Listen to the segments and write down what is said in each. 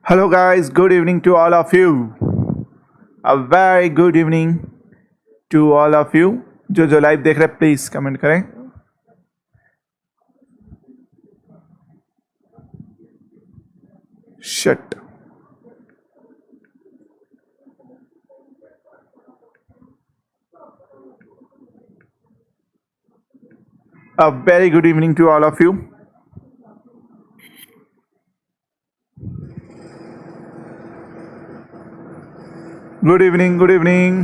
Hello, guys. Good evening to all of you. A very good evening to all of you. जो live देख रहे हैं please comment करें. Shut. A very good evening to all of you. Good evening, good evening.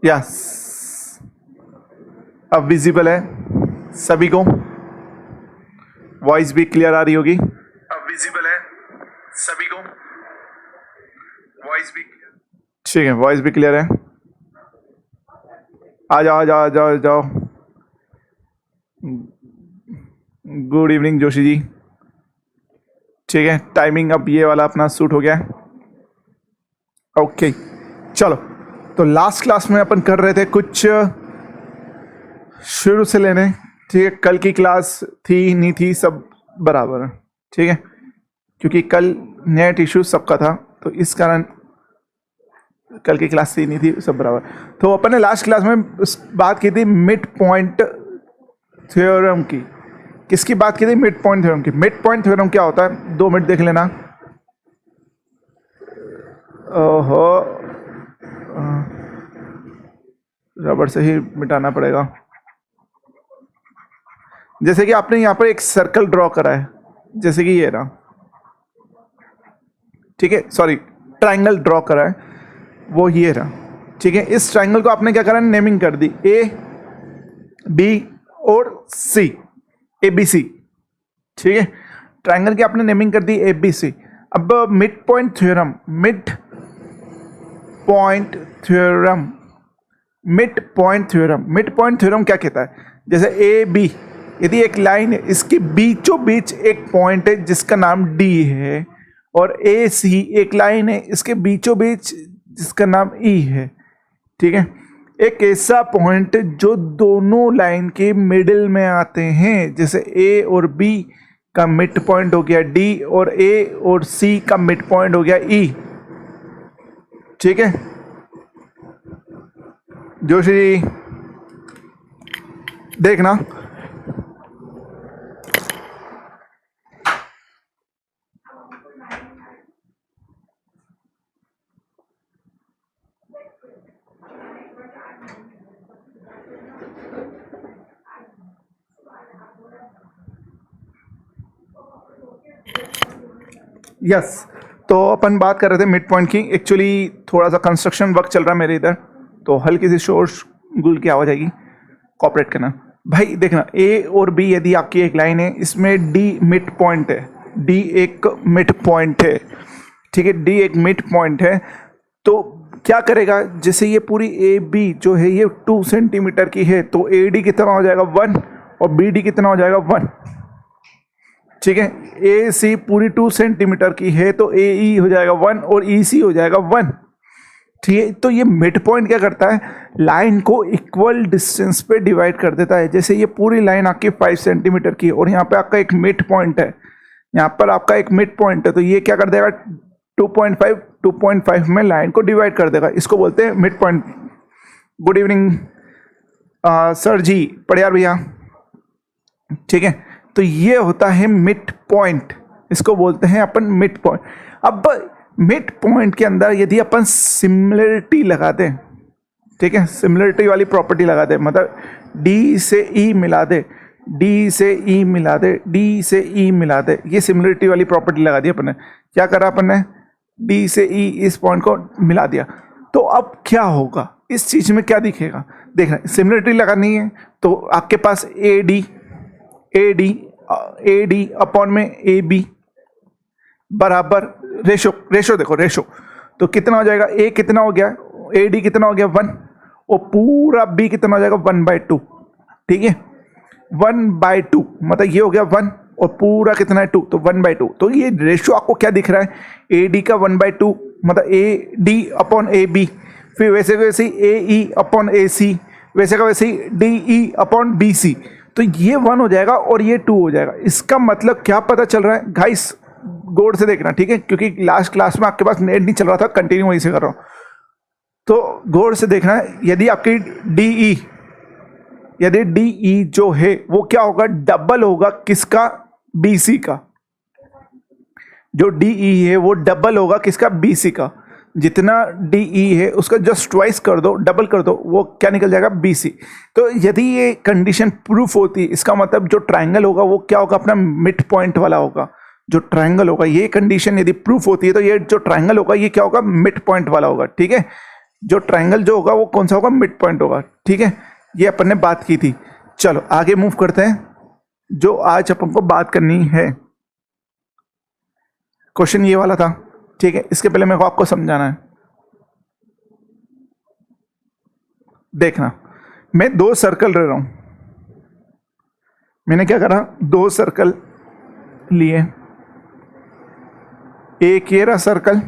Yes, अब visible है सभी को. Voice भी क्लियर आ रही होगी. अब विजिबल है सभी को. वॉइस भी ठीक है. वॉइस भी क्लियर है. आ जाओ आ जाओ आ जाओ आ जाओ. Good evening Joshi ji. ठीक है, टाइमिंग अब ये वाला अपना सूट हो गया है. ओके चलो. तो लास्ट क्लास में अपन कर रहे थे कुछ शुरू से लेने. ठीक है, कल की क्लास थी नहीं थी सब बराबर है. ठीक है, क्योंकि कल नेट इशू सबका था तो इस कारण कल की क्लास थी नहीं थी सब बराबर. तो अपन ने लास्ट क्लास में बात की थी मिड पॉइंट थ्योरम की. किसकी बात की थी? मिड पॉइंट थ्योरम की. मिड पॉइंट थ्योरम क्या होता है? 2 मिनट देख लेना. ओहो, रबड़ से ही मिटाना पड़ेगा. जैसे कि आपने यहाँ पर एक सर्कल ड्रॉ करा है, जैसे कि ये रहा. ठीक है, सॉरी, ट्राइंगल ड्रॉ करा है, वो ये रहा. ठीक है, इस ट्राइंगल को आपने क्या करा? नेमिंग कर दी ए बी और सी. ए बी सी. ठीक है, ट्राइंगल की आपने नेमिंग कर दी ए बी सी. अब midpoint theorem. Midpoint theorem. Midpoint theorem. Midpoint theorem क्या कहता है? जैसे ए बी, यदि एक लाइन है, इसके बीचों बीच एक पॉइंट है जिसका नाम डी है, और ए सी एक लाइन है, इसके बीचों बीच जिसका नाम ई है. ठीक है, एक ऐसा पॉइंट जो दोनों लाइन के मिडिल में आते हैं, जैसे ए और बी का मिड पॉइंट हो गया डी, और ए और सी का मिड पॉइंट हो गया ई. ठीक है जोशी जी, देखना. यस, तो अपन बात कर रहे थे मिड पॉइंट की. एक्चुअली थोड़ा सा कंस्ट्रक्शन वर्क चल रहा है मेरे इधर, तो हल्की सी शोर गुल की आवाज़ आएगी, कॉपरेट करना भाई. देखना, ए और बी यदि आपकी एक लाइन है, इसमें डी मिड पॉइंट है. डी एक मिड पॉइंट है. ठीक है, डी एक मिड पॉइंट है. तो क्या करेगा? जैसे ये पूरी ए बी जो है ये 2 सेंटीमीटर की है, तो ए डी कितना हो जाएगा? 1, और बी डी कितना हो जाएगा? 1. ठीक है, ए सी पूरी 2 सेंटीमीटर की है, तो ए ई हो जाएगा 1 और ई सी हो जाएगा 1. ठीक है, तो ये मिड पॉइंट क्या करता है? लाइन को इक्वल डिस्टेंस पे डिवाइड कर देता है. जैसे ये पूरी लाइन आपकी 5 सेंटीमीटर की है, और यहाँ पे आपका एक मिड पॉइंट है, यहाँ पर आपका एक मिड पॉइंट है, तो ये क्या कर देगा? 2.5 में लाइन को डिवाइड कर देगा. इसको बोलते हैं midpoint. Good evening sir ji, पढ़ियार भैया. ठीक है, तो ये होता है मिड पॉइंट. इसको बोलते हैं अपन मिड पॉइंट. अब मिड पॉइंट के अंदर यदि अपन सिमिलरिटी लगा दें, ठीक है, सिमिलरिटी वाली प्रॉपर्टी लगा दें, मतलब डी से ई मिला दे, डी से ई मिला दे, डी से ई मिला दे, ये सिमिलरिटी वाली प्रॉपर्टी लगा दी अपन ने. क्या करा अपन ने? डी से ई इस पॉइंट को मिला दिया. तो अब क्या होगा? इस चीज में क्या दिखेगा? देखना, सिमिलरिटी लगानी है तो आपके पास ए डी अपॉन में ए बी बराबर रेशो देखो, रेशो तो कितना हो जाएगा? ए कितना हो गया? ए डी कितना हो गया? 1, और पूरा बी कितना हो जाएगा? 1/2. ठीक है, 1/2 मतलब ये हो गया 1, और पूरा कितना है? 2, तो 1/2. तो ये रेशो आपको क्या दिख रहा है? ए डी का 1/2 मतलब A D upon A B. फिर वैसे वैसे ए ई अपॉन ए सी, वैसे का वैसे ही D E upon B C, तो ये 1 हो जाएगा और ये 2 हो जाएगा। इसका मतलब क्या पता चल रहा है गाइस, गौर से देखना, ठीक है, क्योंकि लास्ट क्लास में आपके पास नेट नहीं चल रहा था, कंटिन्यू वहीं से कर रहा हूँ, तो गौर से देखना है। यदि आपकी डी ई जो है वो क्या होगा, डबल होगा किसका, बी सी का। जो डी ई है वो डबल होगा किसका, बी सी का। जितना डी ई है उसका जस्ट ट्वाइस कर दो, डबल कर दो, वो क्या निकल जाएगा, बी सी। तो यदि ये कंडीशन प्रूफ होती है, इसका मतलब जो ट्राइंगल होगा वो क्या होगा, अपना मिड पॉइंट वाला होगा। जो ट्राइंगल होगा, ये कंडीशन यदि प्रूफ होती है तो ये जो ट्राइंगल होगा ये क्या होगा, मिड पॉइंट वाला होगा, ठीक है। जो ट्राइंगल जो होगा वो कौन सा होगा, मिड पॉइंट होगा, ठीक है। ये अपन ने बात की थी। चलो आगे मूव करते हैं। जो आज अपन को बात करनी है, क्वेश्चन ये वाला था, ठीक है। इसके पहले मेरे को आपको समझाना है। देखना, मैं 2 सर्कल ले रहा हूं। मैंने क्या करा, 2 सर्कल लिए। एक ये रहा सर्कल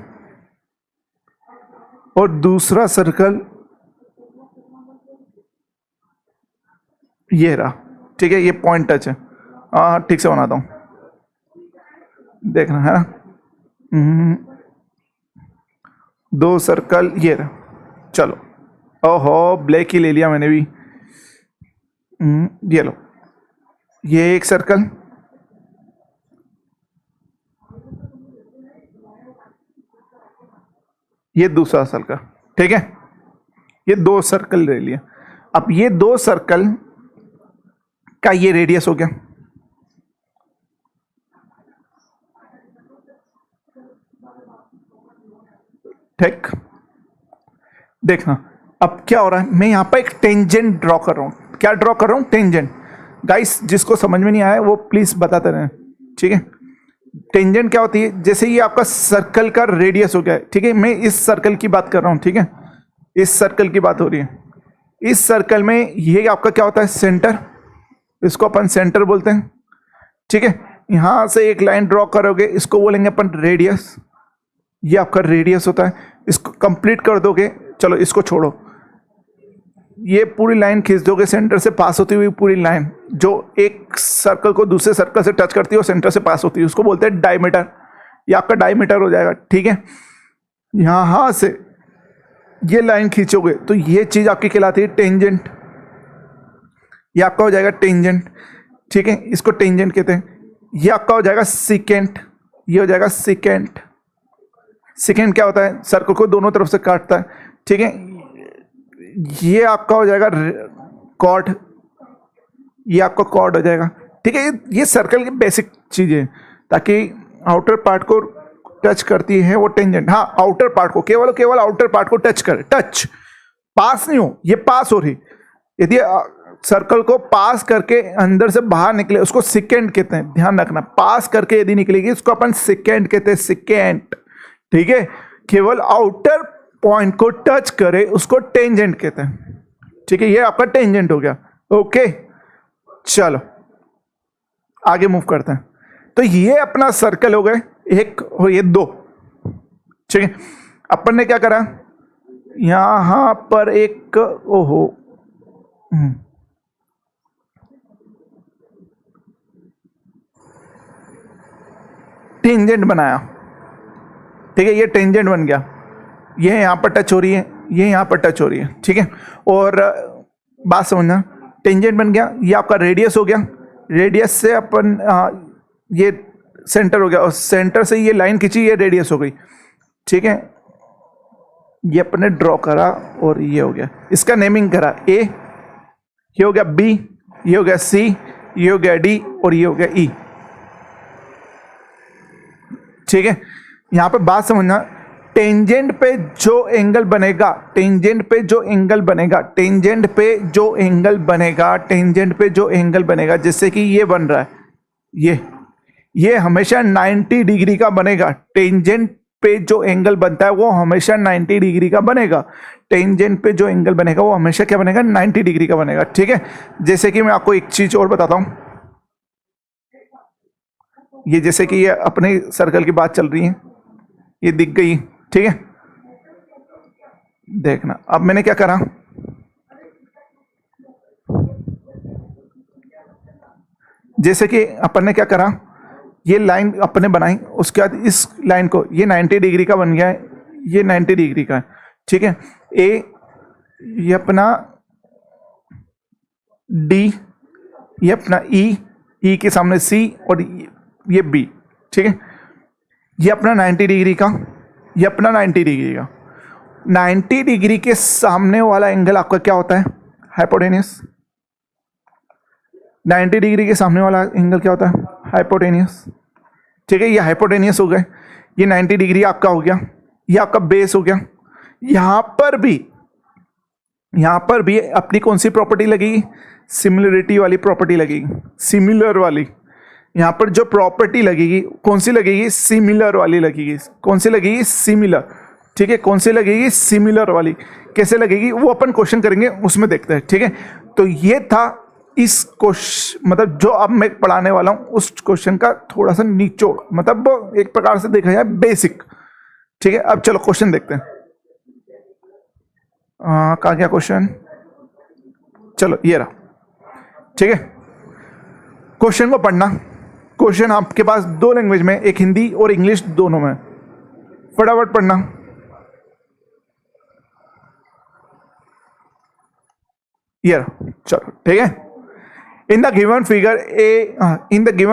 और दूसरा सर्कल ये रहा, ठीक है। ये पॉइंट टच है, हाँ ठीक से बनाता हूं, देखना है ना। 2 सर्कल ये रहा, चलो। ओहो, ब्लैक ही ले लिया मैंने भी। ये लो, ये एक सर्कल, ये दूसरा सर्कल, ठीक है। ये 2 सर्कल ले लिया। अब ये 2 सर्कल का ये रेडियस हो गया, ठीक। देखना अब क्या हो रहा है, मैं यहां पर एक टेंजेंट ड्रॉ कर रहा हूं। क्या ड्रॉ कर रहा हूं, टेंजेंट। गाइस जिसको समझ में नहीं आया वो प्लीज बताते रहें, ठीक है। टेंजेंट क्या होती है, जैसे ये आपका सर्कल का रेडियस हो गया है, ठीक है। मैं इस सर्कल की बात कर रहा हूं, ठीक है। इस सर्कल की बात हो रही है। इस सर्कल में ये आपका क्या होता है, सेंटर, इसको अपन सेंटर बोलते हैं, ठीक है। यहां से एक लाइन ड्रॉ करोगे, इसको बोलेंगे अपन रेडियस। ये आपका रेडियस होता है। इसको कंप्लीट कर दोगे, चलो इसको छोड़ो, ये पूरी लाइन खींच दोगे, सेंटर से पास होती हुई पूरी लाइन जो एक सर्कल को दूसरे सर्कल से टच करती है और सेंटर से पास होती है, उसको बोलते हैं डायमीटर। ये आपका डायमीटर हो जाएगा, ठीक है। यहां से ये लाइन खींचोगे तो ये चीज आपकी कहलाती है टेंजेंट। ये आपका हो जाएगा टेंजेंट, ठीक है। इसको टेंजेंट कहते हैं। ये आपका हो जाएगा सिकेंट, ये हो जाएगा सिकेंट। सिकेंट क्या होता है, सर्कल को दोनों तरफ से काटता है, ठीक है। ये आपका हो जाएगा कॉर्ड, ये आपका कॉर्ड हो जाएगा, ठीक है। ये सर्कल की बेसिक चीजें, ताकि आउटर पार्ट को टच करती है वो टेंजेंट। हाँ, आउटर पार्ट को, केवल आउटर पार्ट को टच करे, टच, पास नहीं हो, ये पास हो रही। यदि सर्कल को पास करके अंदर से बाहर निकले उसको सिकेंट कहते हैं, ध्यान रखना। पास करके यदि निकलेगी उसको अपन सिकेंट कहते हैं, सिकेंट, ठीक है। केवल आउटर पॉइंट को टच करे उसको टेंजेंट कहते हैं, ठीक है। ये आपका टेंजेंट हो गया, ओके। चलो आगे मूव करते हैं। तो ये अपना सर्कल हो गए 1 और ये 2, ठीक है। अपन ने क्या करा, यहां पर एक, ओहो, टेंजेंट बनाया, ठीक है। ये टेंजेंट बन गया, ये यहां पर टच हो रही है, ये यहां पर टच हो रही है, ठीक है। और बात समझना, टेंजेंट बन गया, ये आपका रेडियस हो गया। रेडियस से अपन ये सेंटर हो गया, और सेंटर से ये लाइन खींची, ये रेडियस हो गई, ठीक है। ये अपने ड्रॉ करा और ये हो गया, इसका नेमिंग करा ए, ये हो गया बी, ये हो गया सी, ये हो गया डी और ये हो गया ई, ठीक है। यहां पे बात समझना, टेंजेंट पे जो एंगल बनेगा, टेंजेंट पे जो एंगल बनेगा, टेंजेंट पे जो एंगल बनेगा, टेंजेंट पे जो एंगल बनेगा, जैसे कि ये बन रहा है, ये हमेशा 90 डिग्री का बनेगा। टेंजेंट पे जो एंगल बनता है वो हमेशा 90 डिग्री का बनेगा। टेंजेंट पे जो एंगल बनेगा वो हमेशा क्या बनेगा, 90 डिग्री का बनेगा, ठीक है। जैसे कि मैं आपको एक चीज और बताता हूं, ये जैसे कि ये अपने सर्कल की बात चल रही है, ये दिख गई, ठीक है। देखना अब मैंने क्या करा, जैसे कि अपन ने क्या करा, ये लाइन अपन ने बनाई, उसके बाद इस लाइन को, ये 90 डिग्री का बन गया है, ये 90 डिग्री का है, ठीक है। ए, ये अपना डी, ये अपना ई के सामने सी, और ये बी, ठीक है। ये अपना 90 डिग्री का, ये अपना 90 डिग्री का। 90 डिग्री के सामने वाला एंगल आपका क्या होता है? हाइपोटेनियस। 90 डिग्री के सामने वाला एंगल क्या होता है? हाइपोटेनियस, ठीक है। ये हाइपोटेनियस हो गए, ये 90 डिग्री आपका हो गया, ये आपका बेस हो गया। यहां पर भी अपनी कौन सी प्रॉपर्टी लगेगी? सिमिलरिटी वाली प्रॉपर्टी लगेगी, सिमिलर वाली। यहां पर जो प्रॉपर्टी लगेगी कौन सी लगेगी? सिमिलर वाली लगेगी। कौन सी लगेगी? सिमिलर, ठीक है। कौन सी लगेगी? सिमिलर वाली। कैसे लगेगी वो अपन क्वेश्चन करेंगे, उसमें देखते हैं, ठीक है। तो ये था इस क्वेश्चन, मतलब जो अब मैं पढ़ाने वाला हूं उस क्वेश्चन का थोड़ा सा निचोड़, मतलब एक प्रकार से देखा जाए बेसिक, ठीक है। अब चलो क्वेश्चन देखते हैं। कहाँ गया क्वेश्चन? चलो ये रहा, ठीक है। क्वेश्चन को पढ़ना। क्वेश्चन आपके पास दो लैंग्वेज में, एक हिंदी और इंग्लिश, दोनों में। फटाफट पढ़ना। ये रहा, चलो ठीक है। In the given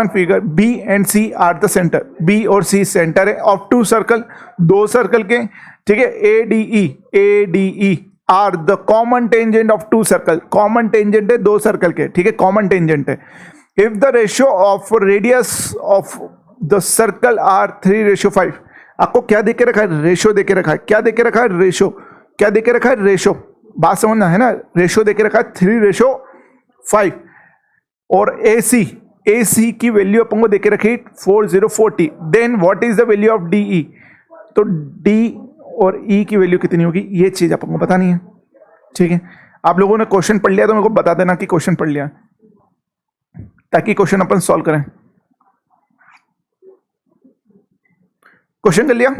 figure B and C are the center, B और C सेंटर है of two circle, दो सर्कल के, ठीक है। ADE are the common tangent of two circle, common tangent है दो सर्कल के, ठीक है, common tangent है। If the ratio of radius of the circle are 3:5, आपको क्या देके रखा है? रेशो देके रखा है। क्या देके रखा है? रेशो। क्या देके रखा है? रेशो। बात समझना है ना, रेशो देके रखा है 3:5। और AC की वैल्यू अपन को देके रखी 4040। Then what is the value of DE? तो D और E की वैल्यू कितनी होगी, ये चीज अपन को पता नहीं है, ठीक है। आप लोगों ने क्वेश्चन पढ़ लिया तो मेरे को बता देना कि क्वेश्चन पढ़ लिया, ताकि क्वेश्चन अपन सॉल्व करें। क्वेश्चन कर लिया?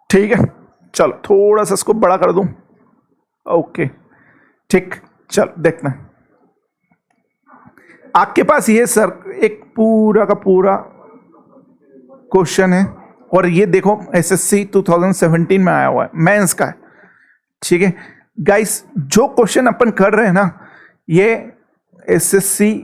ठीक है, चलो थोड़ा सा इसको बड़ा कर दूं। ओके ठीक, चलो देखना। आपके पास ये सर एक पूरा का पूरा क्वेश्चन है, और ये देखो SSC 2017 में आया हुआ है, मेंस का है, ठीक है। गाइस जो क्वेश्चन अपन कर रहे हैं ना, ये SSC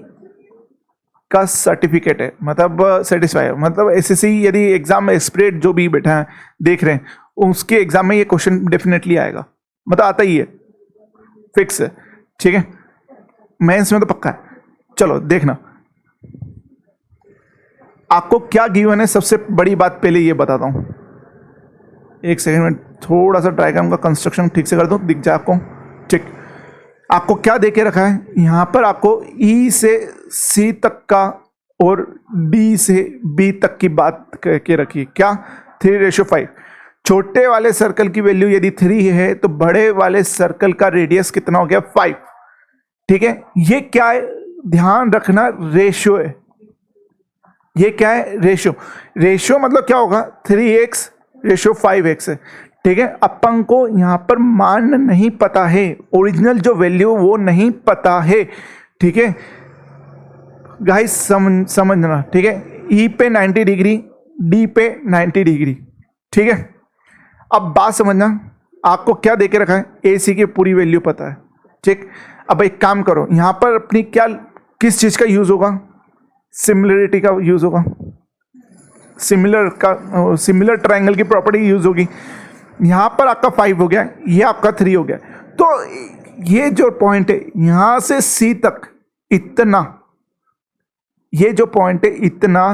का सर्टिफिकेट है, मतलब सेटिस्फाई है, मतलब SSC यदि एग्जाम में एक्सपर्ट जो भी बैठा है देख रहे हैं, उसके एग्जाम में ये क्वेश्चन डेफिनेटली आएगा, मतलब आता ही है, फिक्स है, ठीक है। मेंस में तो पक्का है। चलो देखना आपको क्या गिवन है। सबसे बड़ी बात पहले ये बताता हूं, एक सेकंड में थोड़ा सा डायग्राम का कंस्ट्रक्शन ठीक से कर दूं, दिख जाए आपको, ठीक। आपको क्या देके रखा है यहां पर? आपको E से C तक का और D से B तक की बात करके रखी, क्या? 3:5। छोटे वाले सर्कल की वैल्यू यदि 3 है तो बड़े वाले सर्कल का रेडियस कितना हो गया? 5, ठीक है। ये क्या है? ध्यान रखना, रेशियो है। ये क्या है? रेशियो। रेशियो मतलब क्या होगा? 3x रेशियो 5x है, ठीक है। अपन को यहां पर मान नहीं पता है, ओरिजिनल जो वैल्यू वो नहीं पता है, ठीक है गाइस, समझना, ठीक है। E पे 90 डिग्री, D पे 90 डिग्री, ठीक है। अब बात समझना, आपको क्या देके रखा है? AC की पूरी वैल्यू पता है, ठीक। अब एक काम करो, यहां पर अपनी क्या, किस चीज का यूज होगा? सिमिलरिटी का यूज होगा, सिमिलर ट्रायंगल की प्रॉपर्टी यूज होगी। यहां पर आपका 5 हो गया, ये आपका 3 हो गया। तो ये जो पॉइंट है यहां से C तक इतना, ये जो पॉइंट है इतना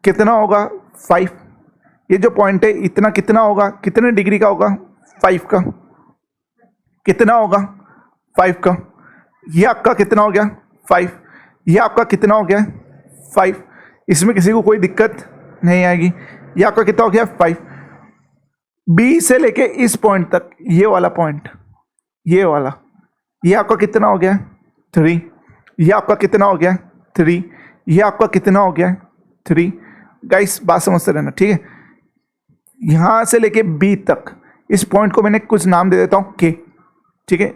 कितना होगा? 5। ये जो पॉइंट है इतना कितना होगा? कितने डिग्री का होगा? 5 का। कितना होगा? 5 का। ये आपका कितना हो गया? 5। ये आपका कितना हो गया? 5। इसमें किसी को कोई दिक्कत नहीं आएगी। ये आपका कितना हो गया? 5। B से लेके इस पॉइंट तक, ये वाला पॉइंट, ये वाला, ये आपका कितना हो गया? 3। ये आपका कितना हो गया? 3। ये आपका कितना हो गया? 3। गाइस बात समझते रहना, ठीक है। यहां से लेके B तक इस पॉइंट को मैंने कुछ नाम दे देता हूँ के, ठीक है।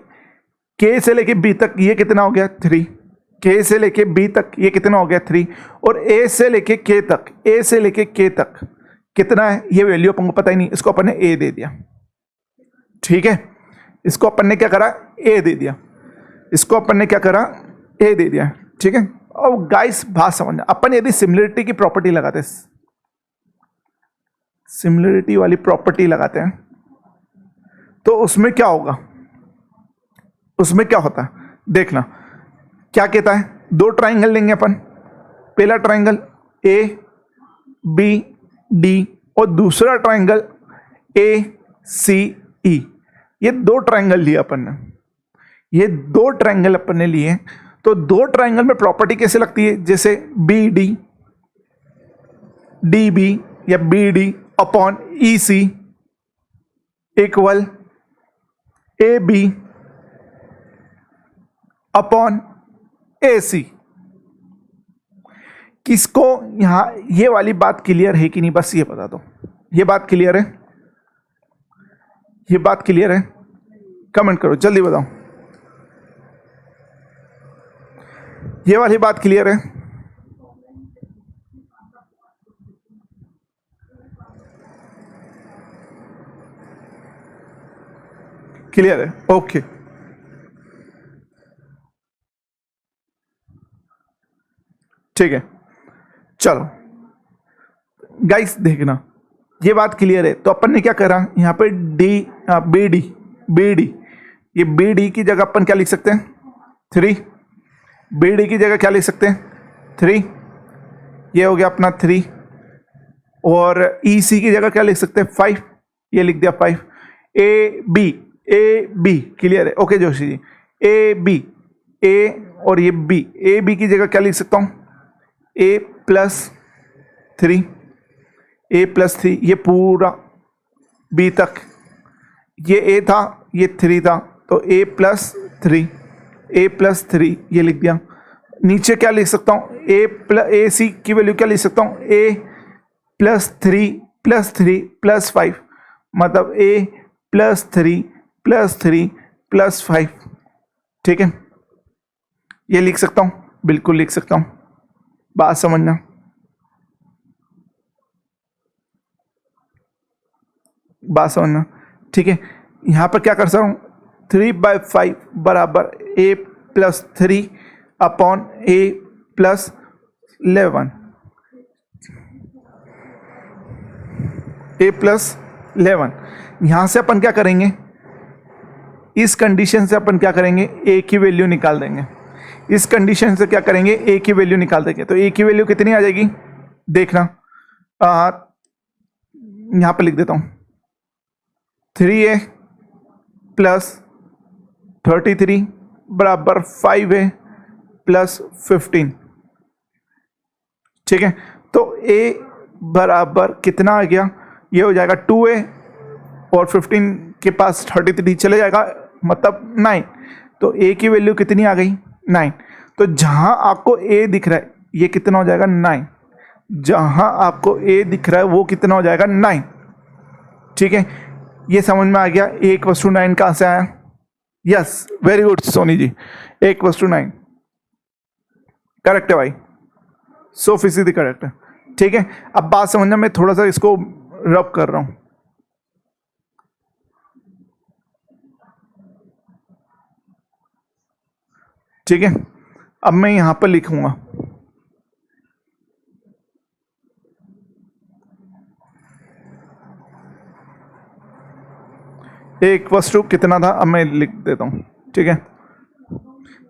के से लेके बी तक ये कितना हो गया 3, के से लेके बी तक ये कितना हो गया 3, और ए से लेके के तक, ए से लेके के तक कितना है ये वैल्यू अपन को पता ही नहीं, इसको अपन ने ए दे दिया, ठीक है। इसको अपन ने क्या करा, ए दे दिया, इसको अपन ने क्या करा, ए दे दिया, ठीक है। और गाइस बात समझना, अपन यदि सिमिलरिटी की प्रॉपर्टी लगाते हैं, सिमिलरिटी वाली प्रॉपर्टी लगाते हैं, तो उसमें क्या होगा, उसमें क्या होता है देखना। क्या कहता है, दो ट्राइंगल लेंगे अपन, पहला ट्राइंगल ए बी डी और दूसरा ट्राइंगल ए सी ई। ये दो ट्राइंगल लिए अपन ने, ये दो ट्राइंगल अपन ने लिए। तो दो ट्राइंगल में प्रॉपर्टी कैसे लगती है, जैसे बी डी, डी बी या B D upon E C equal A B upon A C. किसको यहां ये वाली बात क्लियर है कि नहीं, बस ये बता दो। ये बात क्लियर है, ये बात क्लियर है, कमेंट करो जल्दी बताओ। ये वाली बात क्लियर है, क्लियर है, ओके। ठीक है, चलो गाइस देखना, ये बात क्लियर है। तो अपन ने क्या करा, यहाँ पे D B D, B D, ये बी डी की जगह अपन क्या लिख सकते हैं 3, बी डी की जगह क्या लिख सकते हैं 3, ये हो गया अपना 3, और ई सी की जगह क्या लिख सकते हैं 5, ये लिख दिया 5। ए बी क्लियर है, okay Joshi ji. A B, A और ये बी, ए बी की जगह क्या लिख सकता हूँ a प्लस 3, a प्लस 3, ये पूरा b तक, ये a था ये 3 था, तो a प्लस 3, a प्लस 3 ये लिख दिया। नीचे क्या लिख सकता हूँ, ए सी की वैल्यू क्या लिख सकता हूँ, a प्लस 3 प्लस 3 प्लस 5, मतलब a प्लस 3 प्लस 3 प्लस 5, ठीक है। ये लिख सकता हूँ, बिल्कुल लिख सकता हूँ, बात समझना। बात समझना, ठीक है। यहां पर क्या कर सकता हूं, 3/5 बराबर a plus 3 upon a plus 11, a plus 11। यहां से अपन क्या करेंगे, इस कंडीशन से अपन क्या करेंगे, a की वैल्यू निकाल देंगे। इस कंडीशन से क्या करेंगे, a की वैल्यू निकाल देंगे। तो a की वैल्यू कितनी आ जाएगी देखना, यहां पर लिख देता हूं 3a प्लस 33 बराबर 5a प्लस 15, ठीक है। तो a बराबर कितना आ गया, ये हो जाएगा 2a और 15 के पास 33 चले जाएगा, मतलब 9। तो a की वैल्यू कितनी आ गई 9। तो जहां आपको a दिख रहा है ये कितना हो जाएगा 9, जहां आपको a दिख रहा है वो कितना हो जाएगा 9, ठीक है। ये समझ में आ गया, a = 9 कहां से आया, yes very good Soni ji, a = 9 correct है भाई, 100% करेक्ट है, ठीक है। अब बात समझना, मैं थोड़ा सा इसको रब कर रहा हूं, ठीक है। अब मैं यहां पर लिखूंगा एक वस्तु कितना था, अब मैं लिख देता हूं, ठीक है।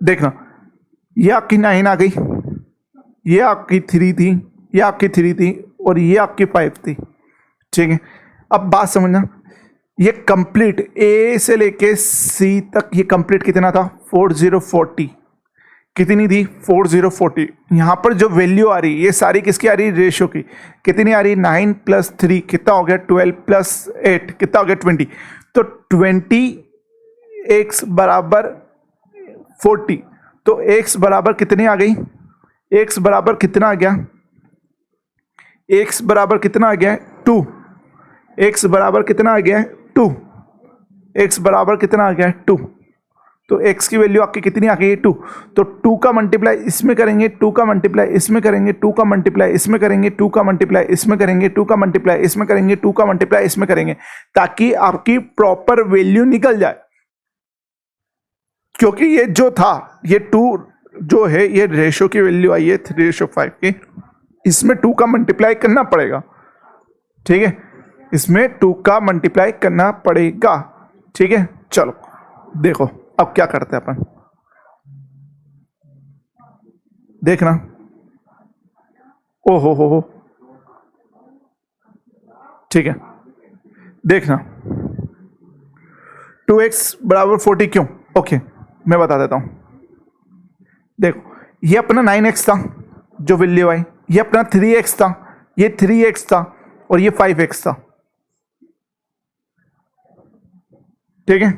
देखना, ये आपकी 9 आ गई, ये आपकी 3 थी, ये आपकी 3 थी और ये आपकी 5 थी, ठीक है। अब बात समझना, ये कंप्लीट ए से लेके सी तक ये कंप्लीट कितना था 4040, कितनी थी 4040। यहाँ पर जो वैल्यू आ रही ये सारी किसकी आ रही, रेशियो की। कितनी आ रही 9 + 3 कितना हो गया 12 + 8 कितना हो गया 20। तो 20x बराबर 40, तो x बराबर कितनी आ गई, x बराबर कितना आ गया, x बराबर कितना आ गया 2, x बराबर कितना आ गया 2, x बराबर कितना आ गया है 2, तो x की वैल्यू आपकी कितनी आ गई है 2, तो 2 का मल्टीप्लाई इसमें करेंगे, 2 का मल्टीप्लाई इसमें करेंगे, 2 का मल्टीप्लाई इसमें करेंगे, 2 का मल्टीप्लाई इसमें करेंगे, 2 का मल्टीप्लाई इसमें करेंगे, 2 का मल्टीप्लाई इसमें करेंगे, ताकि आपकी प्रॉपर वैल्यू निकल जाए। क्योंकि ये जो था, ये 2 जो है ये रेशो की वैल्यू आई है 3:5 की, इसमें 2 का मल्टीप्लाई करना पड़ेगा, ठीक है, इसमें 2 का मल्टीप्लाई करना पड़ेगा, ठीक है। चलो देखो अब क्या करते हैं अपन, देखना, ओ हो, ठीक है, देखना 2x बराबर 40 क्यों, ओके मैं बता देता हूं। देखो ये अपना 9x था जो वैल्यू आई, ये अपना 3x था, ये 3x था और ये 5x था, ठीक है।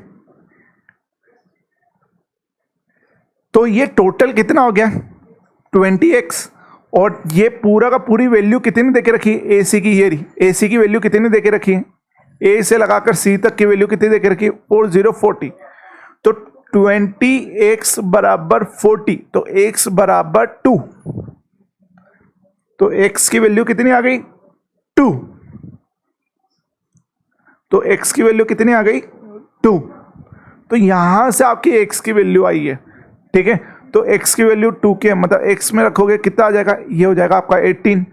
तो ये टोटल कितना हो गया 20x, और ये पूरा का पूरी वैल्यू कितनी देके रखी है ए सी की, ये रही ए सी की वैल्यू कितनी देके रखी है, ए से लगाकर सी तक की वैल्यू कितनी देके रखी है 4040, तो 20x बराबर 40, तो x बराबर 2, तो x की वैल्यू कितनी आ गई 2, तो x की वैल्यू कितनी आ गई 2, तो यहां से आपकी x की वैल्यू आई है, ठीक है। तो x की वैल्यू 2 के मतलब x में रखोगे कितना आ जाएगा, ये हो जाएगा आपका 18,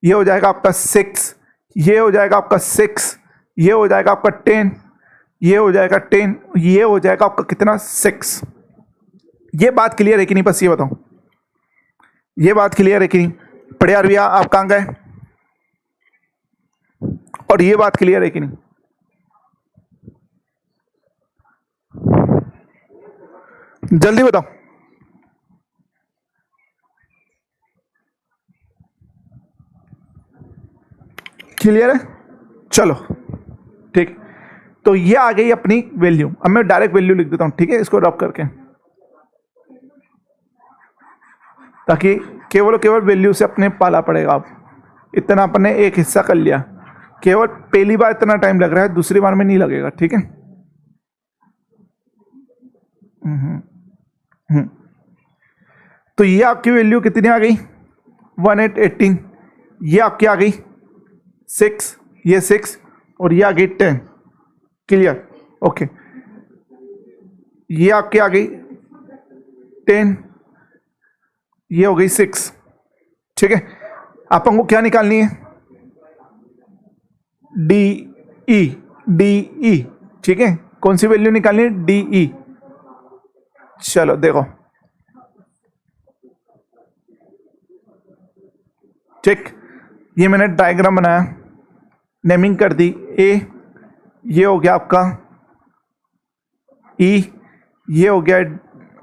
ये हो जाएगा आपका 6, ये हो जाएगा आपका 6, ये हो जाएगा आपका 10, ये हो जाएगा 10, ये हो जाएगा आपका कितना 6। ये बात क्लियर है कि नहीं, बस ये बताओ, ये बात क्लियर है कि नहीं, पढ़े यार भैया आप कहां गए, और ये बात क्लियर है कि नहीं, जल्दी बताओ। क्लियर है, चलो ठीक, तो ये आ गई अपनी वैल्यू। अब मैं डायरेक्ट वैल्यू लिख देता हूं, ठीक है, इसको रब करके, ताकि केवल केवल वैल्यू से अपने पाला पड़ेगा। आप इतना अपने एक हिस्सा कर लिया, केवल पहली बार इतना टाइम लग रहा है, दूसरी बार में नहीं लगेगा, ठीक है। तो ये आपकी वैल्यू कितनी आ गई 1818, ये आपकी आ गई 6, ये 6 और ये आ गई 10, क्लियर, ओके। ये आपकी आ गई 10, ये हो गई 6, ठीक है। आप हमको क्या निकालनी है, डी ई, ठीक है, कौन सी वैल्यू निकालनी है, डी ई। चलो देखो, ठीक, ये मैंने डायग्राम बनाया, नेमिंग कर दी, ए ये हो गया आपका ई, ये हो गया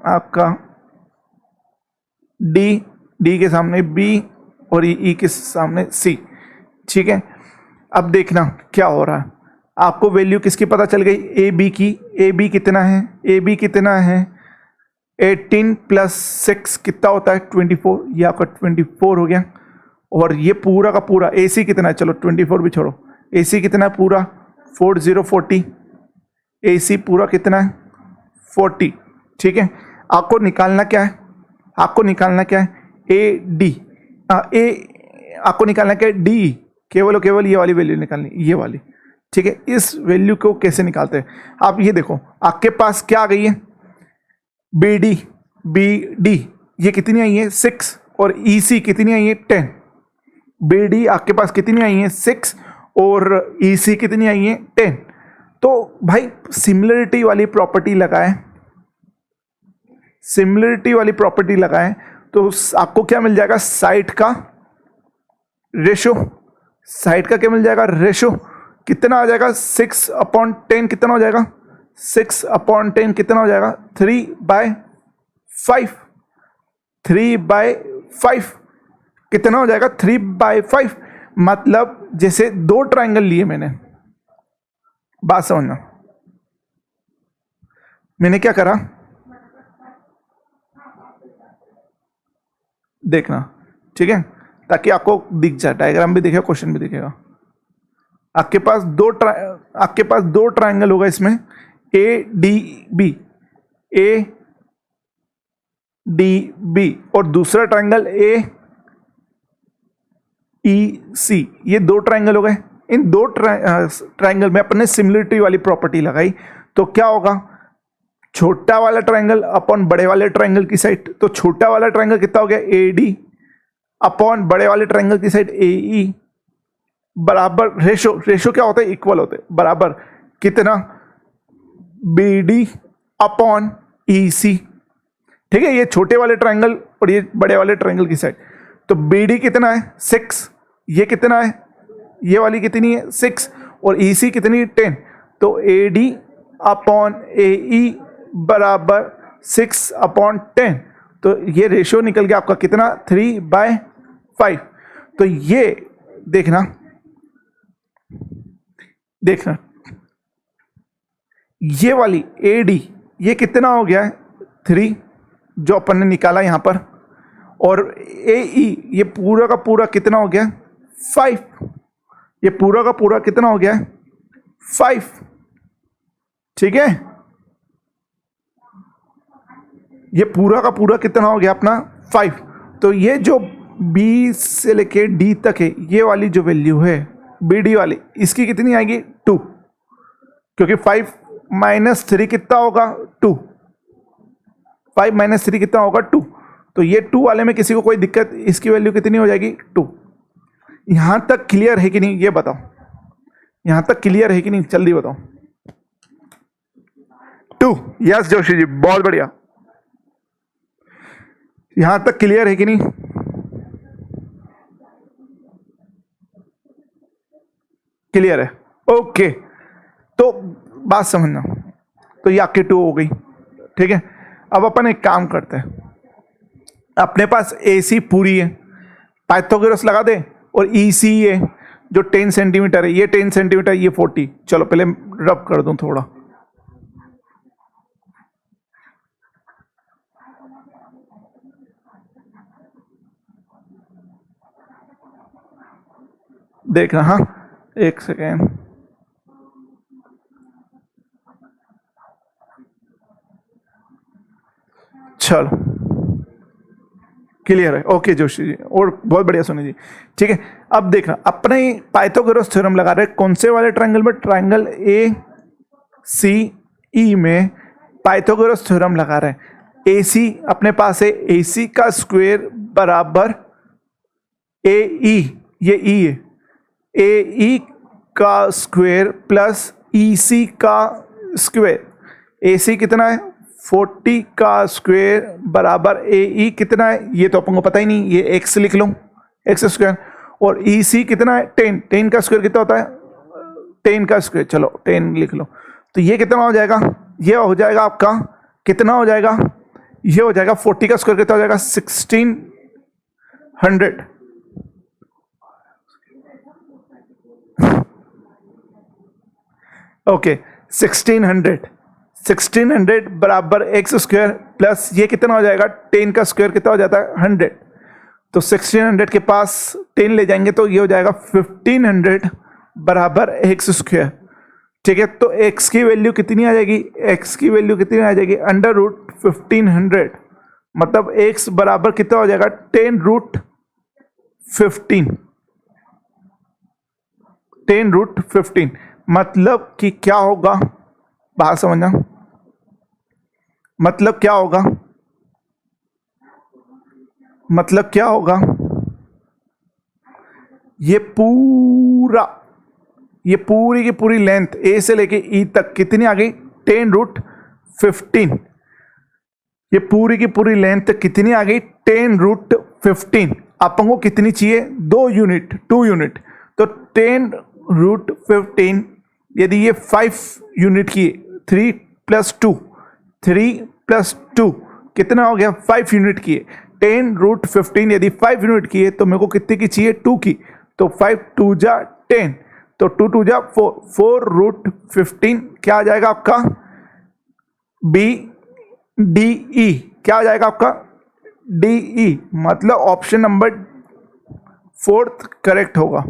आपका डी के सामने बी और ई के सामने सी, ठीक है। अब देखना क्या हो रहा है, आपको वैल्यू किसकी पता चल गई, ए बी की। ए बी कितना है, ए बी कितना है 18 + 6 कितना होता है 24, ये आपका 24 हो गया। और ये पूरा का पूरा ए सी कितना है, चलो 24 भी छोड़ो, ए सी कितना है पूरा 4040, ए सी पूरा कितना है 40, ठीक है। आपको निकालना क्या है, आपको निकालना क्या है, ए डी, आपको निकालना क्या है डी, केवल और केवल ये वाली वैल्यू निकालनी, ये वाली, ठीक है। इस वैल्यू को कैसे निकालते हैं, आप ये देखो, आपके पास क्या आ गई है बी डी, ये कितनी आई है 6, और ई सी कितनी आई है 10। बी डी आपके पास कितनी आई है 6 और ई सी कितनी आई है 10। तो भाई सिमिलरिटी वाली प्रॉपर्टी लगाएं, सिमिलरिटी वाली प्रॉपर्टी लगाएं तो आपको क्या मिल जाएगा, साइड का रेशो, साइड का क्या मिल जाएगा रेशो, कितना आ जाएगा 6/10, कितना हो जाएगा 6/10, कितना हो जाएगा 3/5, 3/5 कितना हो जाएगा 3/5। मतलब जैसे दो ट्रायंगल लिए मैंने, बात समझना, मैंने क्या करा देखना, ठीक है, ताकि आपको दिख जाए, डायग्राम भी दिखेगा, क्वेश्चन भी दिखेगा। आपके पास दो ट्रायंगल होगा, इसमें A D B, A D B, और दूसरा ट्राइंगल ए ई सी, ये दो ट्राइंगल हो गए। इन दो ट्राइंगल में अपने सिमिलरिटी वाली प्रॉपर्टी लगाई, तो क्या होगा, छोटा वाला ट्राइंगल अपॉन बड़े वाले ट्राइंगल की साइड, तो छोटा वाला ट्राइंगल कितना हो गया, ए डी अपॉन बड़े वाले ट्राइंगल की साइड ए ई, बराबर रेशो क्या होता है, इक्वल होते हैं, बराबर कितना, बी डी अपॉन ई सी। ठीक है, ये छोटे वाले ट्राइंगल और ये बड़े वाले ट्राइंगल की साइड, तो बी डी कितना है 6, ये कितना है, ये वाली कितनी है 6, और ई सी कितनी है 10, तो ए डी अपॉन ए ई बराबर 6 अपॉन 10, तो ये रेशियो निकल गया आपका कितना 3/5। तो ये देखना ये वाली ए डी ये कितना हो गया है 3 जो अपन ने निकाला यहां पर, और ए ई ये पूरा का पूरा कितना हो गया 5, ये पूरा का पूरा कितना हो गया 5। ठीक है, ये पूरा का पूरा कितना हो गया अपना 5। तो ये जो बी से लेके डी तक है, ये वाली जो वैल्यू है बी डी वाली, इसकी कितनी आएगी 2, क्योंकि 5 माइनस 3 कितना होगा 2, 5 माइनस 3 कितना होगा 2, तो ये 2 वाले में किसी को कोई दिक्कत, इसकी वैल्यू कितनी हो जाएगी 2। यहां तक क्लियर है कि नहीं, ये बताओ, यहां तक क्लियर है कि नहीं, जल्दी बताओ। 2, यस जोशी जी, बहुत बढ़िया, यहां तक क्लियर है कि नहीं, क्लियर है, ओके। तो बात समझना, तो ये आपकी 2 हो गई। ठीक है, अब अपन एक काम करते हैं, अपने पास ए सी पूरी है, पाइथागोरस लगा दे, और ई सी है जो 10 सेंटीमीटर है, ये 10 सेंटीमीटर, ये 40, चलो पहले रब कर दूं थोड़ा, देखना, हाँ एक सेकेंड, चलो क्लियर है, ओके जोशी जी, और बहुत बढ़िया सुनी जी। ठीक है, अब देखना, अपने पाइथागोरस थ्योरम लगा रहे कौन से वाले ट्रायंगल में, ट्रायंगल ए सी ई में पाइथागोरस थ्योरम लगा रहे हैं। ए सी अपने पास है, ए सी का स्क्वायर बराबर ए ई, ये ई है, ए ई का स्क्वायर प्लस ई सी का स्क्वायर, ए सी कितना है 40 का स्क्वायर बराबर ए ई कितना है, ये तो अपन को पता ही नहीं, ये एक्स लिख लो, एक्स स्क्वायर, और ई सी कितना है 10, 10 का स्क्वायर कितना होता है 10 का स्क्वायर, चलो 10 लिख लो, तो ये कितना हो जाएगा, ये हो जाएगा आपका कितना हो जाएगा, ये हो जाएगा 40 का स्क्वायर कितना हो जाएगा 1600। ओके 1600 बराबर एक्स स्क्वायर प्लस ये कितना हो जाएगा 10 का स्क्वायर कितना हो जाता है 100, तो 1600 के पास 10 ले जाएंगे तो ये हो जाएगा 1500 बराबर एक्स स्क्वायर। ठीक है, तो x की वैल्यू कितनी आ जाएगी, x की वैल्यू कितनी आ जाएगी अंडर रूट 1500, मतलब x बराबर कितना हो जाएगा 10 रूट 15, मतलब कि क्या होगा, बात समझना, मतलब क्या होगा, मतलब क्या होगा, ये पूरी की पूरी लेंथ ए से लेके ई तक कितनी आ गई 10 रूट 15, ये पूरी की पूरी लेंथ कितनी आ गई 10 रूट 15, अपन को कितनी चाहिए 2 यूनिट, तो 10 रूट 15 यदि ये 5 यूनिट की 3 प्लस 2 कितना हो गया 5 यूनिट की है, 10 रूट 15 यदि 5 यूनिट की है तो मेरे को कितने की चाहिए 2 की, तो 5 2 जा 10, तो 2 2 जा 4 रूट 15 क्या आ जाएगा आपका बी डी ई, क्या आ जाएगा आपका डी ई, मतलब ऑप्शन नंबर 4 करेक्ट होगा।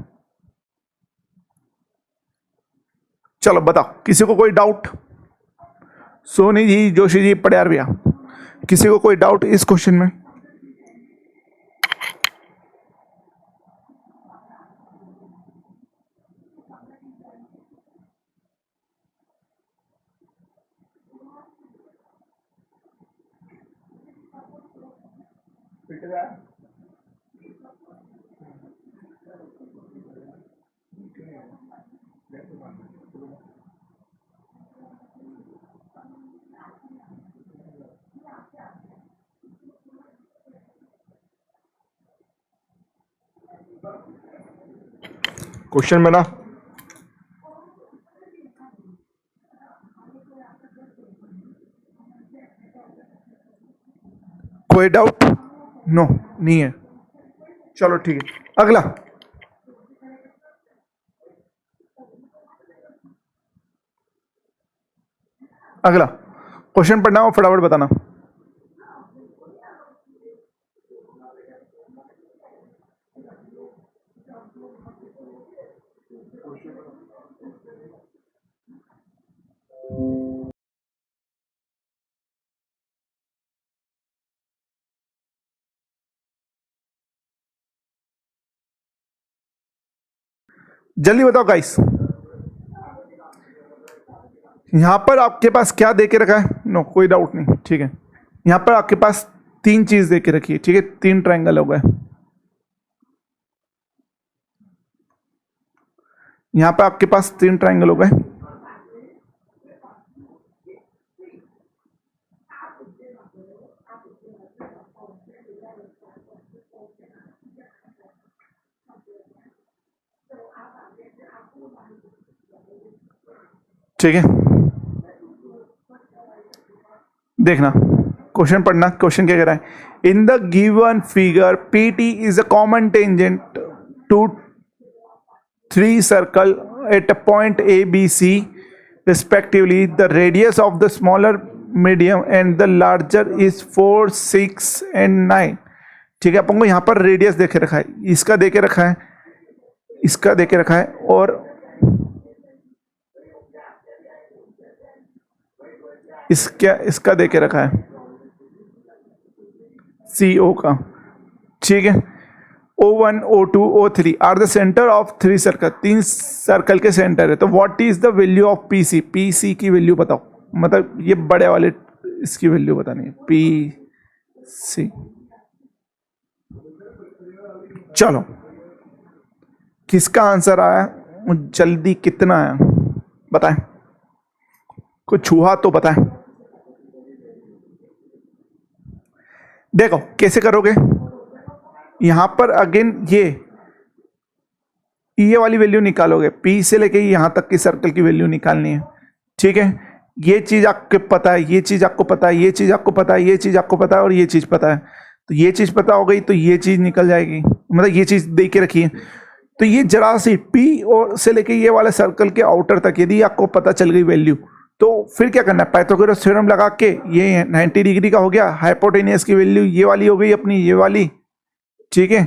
चलो बताओ, किसी को कोई डाउट, सोनी जी, जोशी जी, पड़ियार भैया, किसी को कोई डाउट इस क्वेश्चन में? क्वेश्चन में ना कोई डाउट? नो, नहीं है। चलो ठीक है, अगला। अगला क्वेश्चन पढ़ना और फटाफट बताना। जल्दी बताओ गाइस। यहां पर आपके पास क्या दे के रखा है? नो, कोई डाउट नहीं, ठीक है। यहां पर आपके पास तीन चीज दे के रखी है, ठीक है, तीन ट्रायंगल हो गए। यहां पर आपके पास तीन ट्रायंगल हो गए। ठीक है, देखना क्वेश्चन पढ़ना। क्वेश्चन क्या कह रहा है? In the given figure P T is a common tangent to three circle at a point A B C respectively. The radius of the smaller medium and the larger is 4, 6 and 9। ठीक है, अपन को यहाँ पर radius देखे रखा है, इसका देके रखा है, इसका देके रखा है, और इसका देके रखा है, सी ओ का। ठीक है, O1, O2, O3 are the centre of three circle, तीन सर्कल के सेंटर है। तो what is the value of P C? P C की वैल्यू बताओ, मतलब ये बड़े वाले इसकी वैल्यू बतानी है, पी सी। चलो, किसका आंसर आया जल्दी? कितना आया बताएं, कुछ छुआ तो बताएं। देखो कैसे करोगे, यहां पर अगेन ये वाली वैल्यू निकालोगे, पी से लेके यहां तक की सर्कल की वैल्यू निकालनी है। ठीक है, ये चीज आपको पता है, ये चीज आपको पता है, ये चीज आपको पता है, ये चीज आपको पता है, और ये चीज पता है। तो ये चीज पता हो गई तो ये चीज निकल जाएगी, मतलब ये चीज दे के रखी है। तो ये जरा सी पी और से लेके ये वाले सर्कल के आउटर तक यदि आपको पता चल गई वैल्यू, तो फिर क्या करना है? पाइथागोरस थ्योरम लगा के ये 90 डिग्री का हो गया, हाइपोटेनियस की वैल्यू ये वाली हो गई अपनी, ये वाली। ठीक है,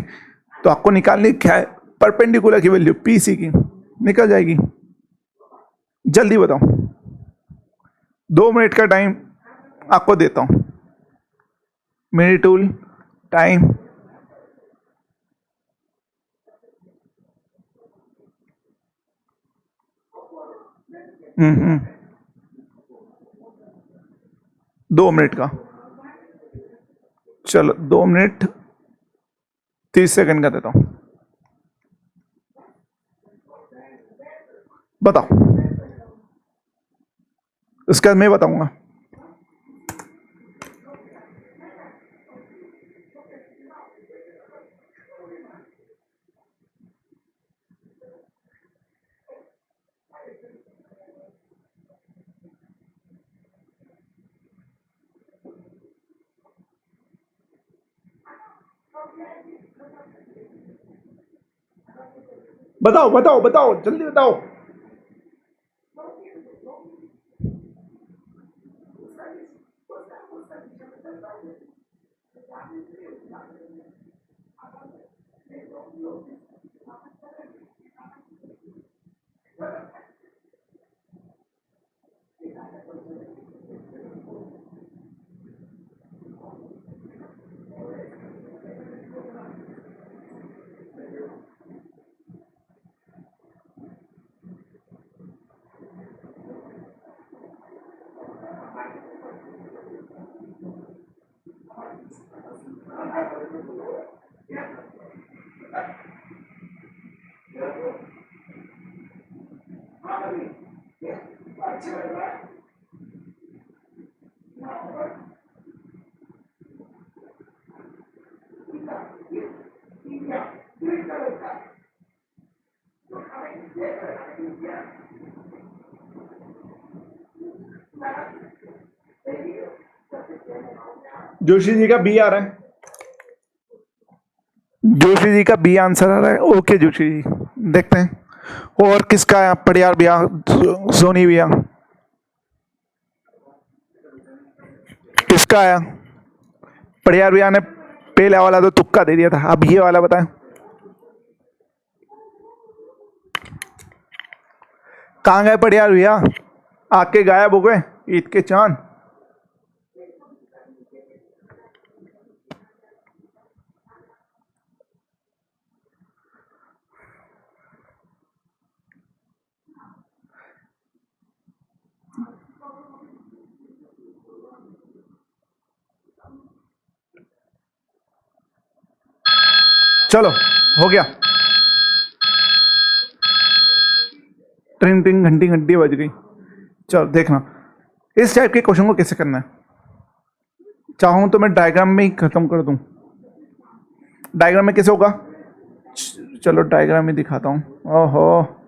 तो आपको निकालनी क्या है? परपेंडिकुलर की वैल्यू पी सी की, निकल जाएगी। जल्दी बताओ, 2 मिनट का टाइम आपको देता हूं। मेरी टूल टाइम हम्म 2 मिनट का। चलो 2 मिनट 30 सेकंड का देता हूं, बताओ। इसके बाद मैं बताऊंगा। बताओ बताओ बताओ, जल्दी बताओ। जोशी जी का बी आ रहा है, जोशी जी का बी आंसर आ रहा है। ओके जोशी जी, देखते हैं और किसका है। पड़ियार भैया, सोनी भैया, किसका आया? पड़ियार भैया ने पहले वाला तो तुक्का दे दिया था, अब ये वाला बताएं कहाँ गए पड़ियार भैया, आके गायब हो गए ईद के चांद। चलो हो गया, ट्रिंग ट्रिंग घंटी घंटी बज गई। चलो देखना इस टाइप के क्वेश्चन को कैसे करना है। चाहूं तो मैं डायग्राम में ही खत्म कर दूं। डायग्राम में कैसे होगा, चलो डायग्राम में दिखाता हूं। ओहो,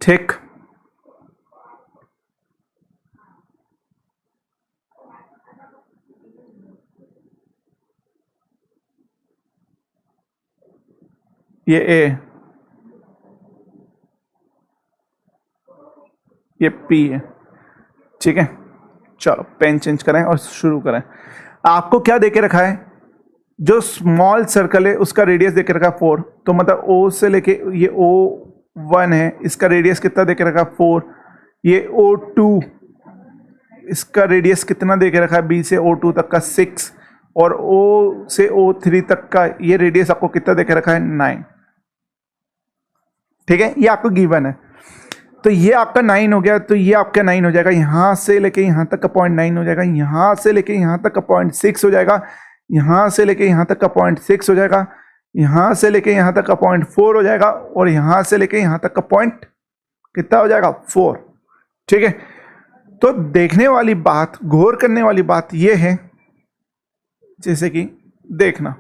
ठीक, ये ए, ये पी है, ठीक है। चलो पेन चेंज करें और शुरू करें। आपको क्या देके रखा है, जो स्मॉल सर्कल है उसका रेडियस देके रखा है 4, तो मतलब ओ से लेके ये O1 है, इसका रेडियस कितना देके रखा है 4। ये O2, इसका रेडियस कितना देके रखा है, B से O2 तक का 6, और O से O3 तक का ये रेडियस आपको कितना देके रखा है 9, ठीक है। ये आपको गिवन है, तो ये आपका 9 हो गया, तो ये आपका 9 हो जाएगा, यहां से लेके यहां तक का 0.9 हो जाएगा, यहां से लेके यहां तक का 0.6 हो जाएगा, यहां से लेके यहां तक का 0.6 हो जाएगा, यहां से लेके यहां तक का 0.4 हो जाएगा, और यहां से लेके यहां तक का पॉइंट कितना हो जाएगा 4, ठीक है। तो देखने वाली बात, गौर करने वाली बात यह है, जैसे कि देखना,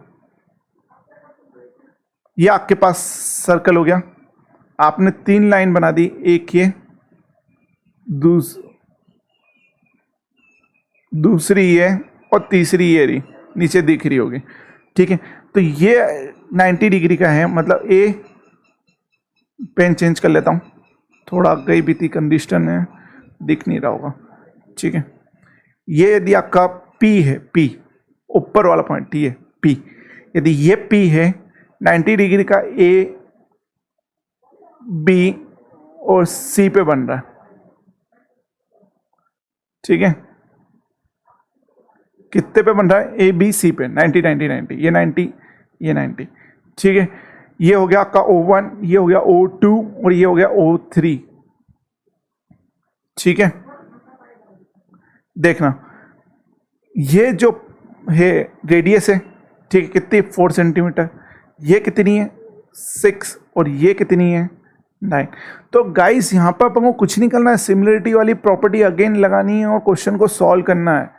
ये आपके पास सर्कल हो गया, आपने 3 लाइन बना दी, एक ये, दूसरी ये, और तीसरी ये रही नीचे दिख रही होगी, ठीक है। तो ये 90 डिग्री का है, मतलब ए, पेन चेंज कर लेता हूँ, थोड़ा गई बीती कंडीशन है, दिख नहीं रहा होगा, ठीक है। ये यदि आपका पी है, पी ऊपर वाला पॉइंट, ये पी, यदि ये पी है 90 डिग्री का, ए बी और सी पे बन रहा है, ठीक है। कितने पे बन रहा है, ए बी सी पे 90 90 90, ये 90 ये 90, ठीक है। ये हो गया आपका O1, ये हो गया O2 और ये हो गया O3, ठीक है। देखना ये जो है रेडियस है, ठीक है, कितनी 4 सेंटीमीटर, ये कितनी है 6, और ये कितनी है 9। तो गाइस यहाँ पर अपन को कुछ नहीं करना है, सिमिलरिटी वाली प्रॉपर्टी अगेन लगानी है और क्वेश्चन को सॉल्व करना है।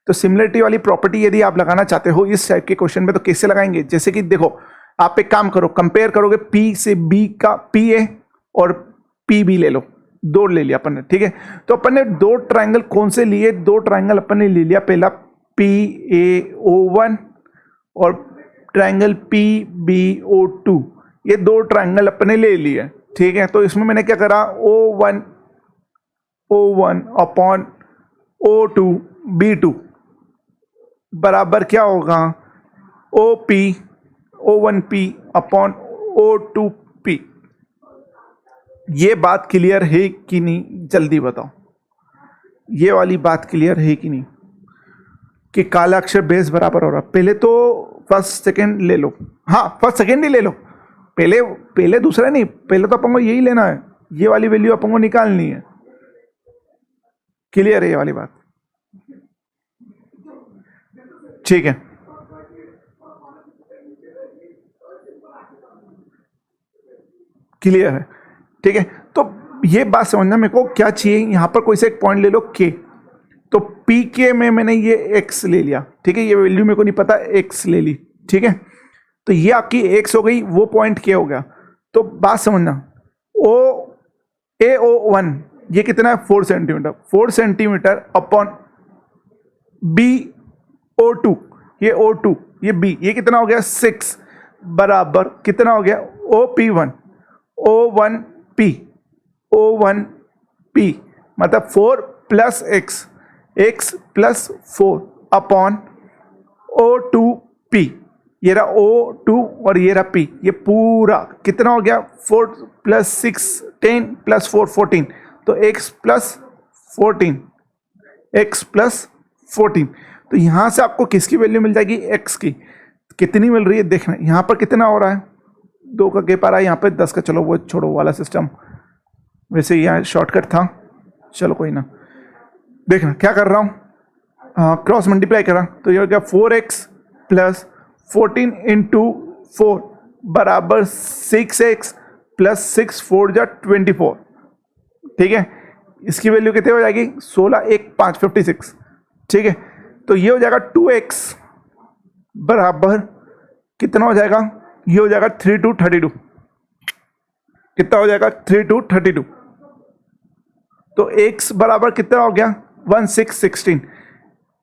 तो सिमिलरिटी वाली प्रॉपर्टी यदि आप लगाना चाहते हो इस टाइप के क्वेश्चन में, तो कैसे लगाएंगे, जैसे कि देखो आप एक काम करो, कंपेयर करोगे पी से बी का, पी ए और पी बी ले लो, 2 ले लिया अपन ने, ठीक है। तो अपन ने 2 ट्राइंगल कौन से लिए, 2 ट्राइंगल अपन ने ले लिया, पहला PAO1 और ट्राइंगल PBO2, ये 2 ट्राइंगल अपन ने ले लिए, ठीक है। तो इसमें मैंने क्या करा, O1 अपॉन O2 B2 बराबर क्या होगा, O1P अपॉन O2P। ये बात क्लियर है कि नहीं, जल्दी बताओ, ये वाली बात क्लियर है कि नहीं, कि काला अक्षर बेस बराबर हो रहा। पहले तो फर्स्ट सेकंड ले लो, हाँ फर्स्ट सेकंड ही ले लो, पहले दूसरा नहीं, पहले तो अपन को यही लेना है, ये वाली वैल्यू अपन को निकालनी है। क्लियर है ये वाली बात, ठीक है। क्लियर है? ठीक है, तो ये बात समझना मेरे को क्या चाहिए, यहाँ पर कोई सा एक पॉइंट ले लो के, तो पी के में मैंने ये एक्स ले लिया, ठीक है, ये वैल्यू मेरे को नहीं पता, एक्स ले ली, ठीक है, तो ये आपकी एक्स हो गई, वो पॉइंट के हो गया। तो बात समझना, ओ ए ओ वन ये कितना है 4 centimetre, 4 centimetre upon B O two, ये ओ टू, ये बी, ये कितना हो गया 6 बराबर कितना हो गया O P one, O one P, O one P मतलब 4 plus X, X plus 4 upon O two P, ये रहा ओ टू और ये रहा पी, ये पूरा कितना हो गया 4 प्लस 6 10 प्लस 4 14, तो एक्स प्लस 14, एक्स प्लस 14, तो यहां से आपको किसकी वैल्यू मिल जाएगी, एक्स की, कितनी मिल रही है देखना, यहां पर कितना हो रहा है 2 का गेप आ रहा है, यहाँ पे 10 का, चलो वो छोड़ो वाला सिस्टम, वैसे यहाँ शॉर्टकट था, चलो कोई ना, देखना क्या कर रहा हूँ, क्रॉस मल्टीप्लाई कर रहा, तो ये हो गया 4x प्लस 14 इंटू 4 बराबर 6x प्लस 6 4 जा 24, ठीक है, इसकी वैल्यू कितनी हो जाएगी 16 1 5 56, ठीक है, तो ये हो जाएगा 2x बराबर कितना हो जाएगा, ये हो जाएगा 3 2 32, कितना हो जाएगा 3 2 32, तो x बराबर कितना हो गया 1 6 16,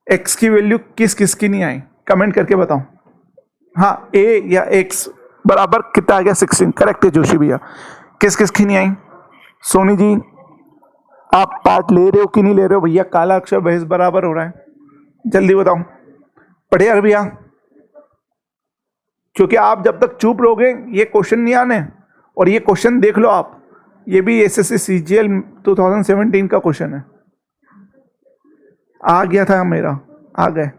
x की वैल्यू किस किस की नहीं आई कमेंट करके बताओ, हाँ a या x बराबर कितना आ गया 16, करेक्ट है जोशी भैया, किस किस की नहीं आई, सोनी जी आप पार्ट ले रहे हो कि नहीं ले रहे हो भैया, काला अक्षर बहस बराबर हो रहा है, जल्दी बताओ, पढ़े यार भैया, क्योंकि आप जब तक चुप रहोगे ये क्वेश्चन नहीं आने, और ये क्वेश्चन देख लो आप, ये भी एसएससी सीजीएल 2017 का क्वेश्चन है, आ गया था मेरा, आ गए,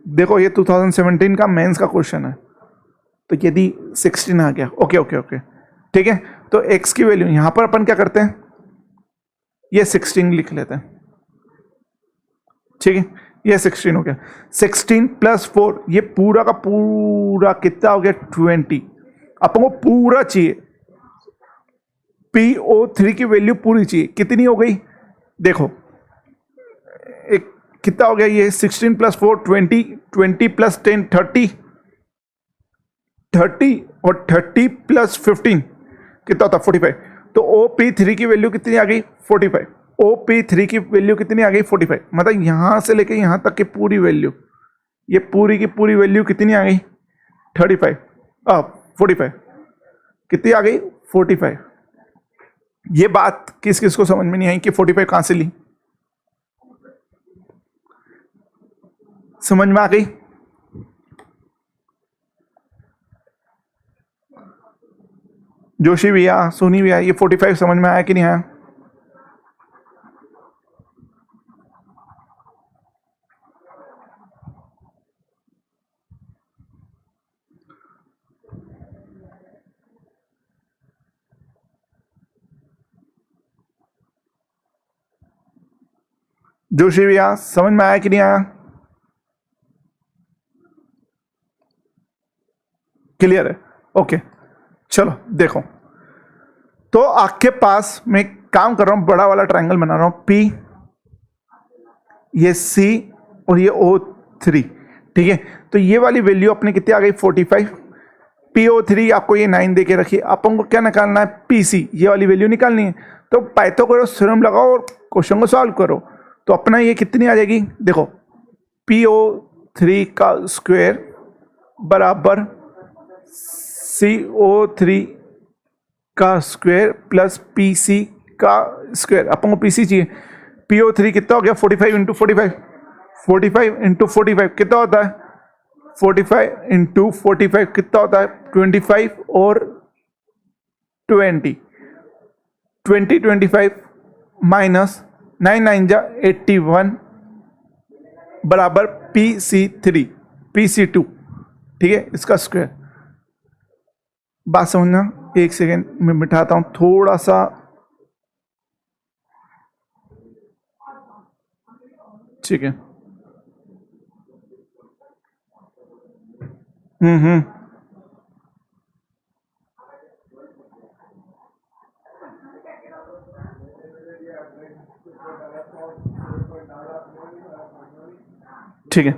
देखो ये 2017 का मेंस का क्वेश्चन है, तो यदि 16 आ गया, ओके ओके ओके, ठीक है, तो x की वैल्यू यहां पर अपन क्या करते हैं, ये 16 लिख लेते हैं, ठीक है, ये 16 हो गया, 16 प्लस 4 ये पूरा का पूरा कितना हो गया 20, अपन को पूरा चाहिए, PO3 की वैल्यू पूरी चाहिए, कितनी हो गई देखो, एक कितना हो गया ये 16 प्लस 4 20, 20 प्लस 10 30, 30 और 30 प्लस 15 कितना होता 45, तो OP3 की वैल्यू कितनी आ गई 45, OP3 की वैल्यू कितनी आ गई 45, मतलब यहां से लेके यहां तक की पूरी वैल्यू, ये पूरी की पूरी वैल्यू कितनी आ गई 35, 45 कितनी आ गई 45, ये बात किस किस को समझ में नहीं आई कि 45 कहां से ली, समझ में आ गई, जोशी भैया सोनी भैया ये 45 समझ में आया कि नहीं आया, जोशी भैया समझ में आया कि नहीं आया, क्लियर है, ओके, चलो देखो, तो आपके पास मैं काम कर रहा हूं, बड़ा वाला ट्रायंगल बना रहा हूं, P ये C और ये O3, ठीक है, तो ये वाली वैल्यू अपने कितनी आ गई 45, PO3 आपको ये 9 दे के रखिए, अपन को क्या निकालना है PC, ये वाली वैल्यू निकालनी है, तो पाइथागोरस थ्योरम लगाओ और क्वेश्चन को सॉल्व करो, तो अपना ये कितनी आ जाएगी देखो, PO3 का स्क्वायर बराबर CO3 का स्क्वायर प्लस PC का स्क्वायर, अपन को PC चाहिए, PO3 कितना हो गया 45 इंटू 45, 45 इंटू 45 कितना होता है 45 इंटू 45 कितना होता है 25 और 20, 25 माइनस 9 9 जा 81 बराबर PC3 PC2, ठीक है, इसका स्क्वायर, बात समझना, एक सेकेंड मैं मिटाता हूं थोड़ा सा, ठीक है, हम्म, ठीक है,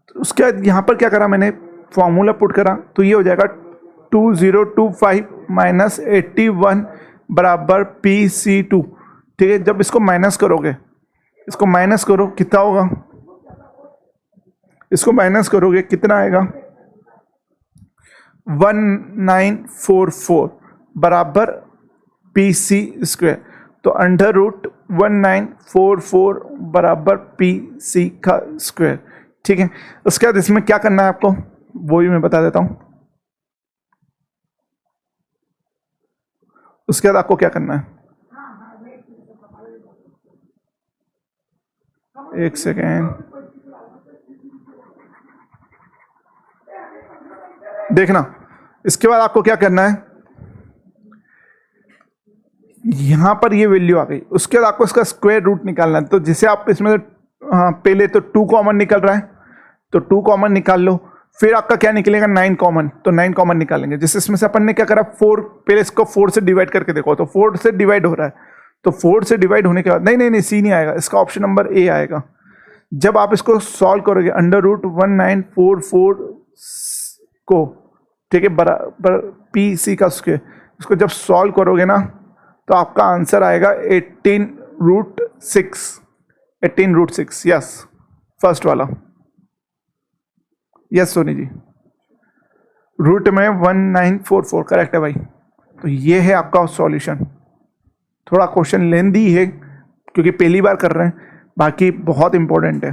तो उसके बाद यहाँ पर क्या करा मैंने, फॉर्मूला पुट करा, तो ये हो जाएगा 2025 माइनस 81 बराबर PC2। ठीक है, जब इसको माइनस करोगे, इसको माइनस करो, कितना होगा, इसको माइनस करोगे कितना आएगा, 1944 बराबर PC²। तो अंडर रूट 1944 बराबर PC का स्क्वायर। ठीक है, उसके बाद इसमें क्या करना है आपको, वो भी मैं बता देता हूं। उसके बाद आपको क्या करना है, एक सेकेंड, देखना। इसके बाद आपको क्या करना है, यहां पर ये वैल्यू आ गई, उसके बाद आपको इसका स्क्वायर रूट निकालना है। तो जैसे आप इसमें पहले तो 2 कॉमन निकल रहा है, तो 2 कॉमन निकाल लो, फिर आपका क्या निकलेगा 9 कॉमन, तो 9 कॉमन निकालेंगे। जैसे इसमें से अपन ने क्या करा, 4, पहले इसको 4 से डिवाइड करके देखो, तो 4 से डिवाइड हो रहा है, तो 4 से डिवाइड होने के बाद नहीं सी नहीं आएगा, इसका ऑप्शन नंबर ए आएगा। जब आप इसको सॉल्व करोगे अंडर रूट 1944 को, ठीक है, बराबर PC का स्क्वायर, इसको जब सॉल्व करोगे ना, तो आपका आंसर आएगा 18√6। 18√6, यस, फर्स्ट वाला, यस सोनी जी, रूट में 1944 करेक्ट है भाई। तो ये है आपका सॉल्यूशन। थोड़ा क्वेश्चन लेंदी है क्योंकि पहली बार कर रहे हैं, बाकी बहुत इंपॉर्टेंट है।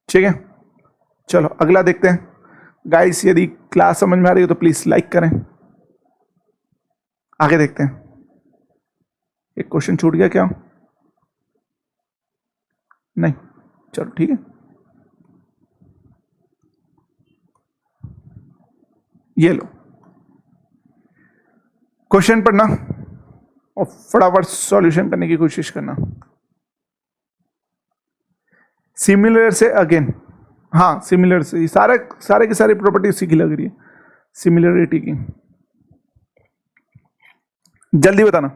ठीक है, चलो अगला देखते हैं। गाइस, यदि क्लास समझ में आ रही हो तो प्लीज लाइक करें। आगे देखते हैं, एक क्वेश्चन छूट गया क्या, नहीं, चलो ठीक है। ये लो क्वेश्चन पढ़ना और फटाफट सॉल्यूशन करने की कोशिश करना। सिमिलर से अगेन, हाँ सिमिलर से सारे की सारी प्रॉपर्टी उसी की लग रही है, सिमिलरिटी की। जल्दी बताना।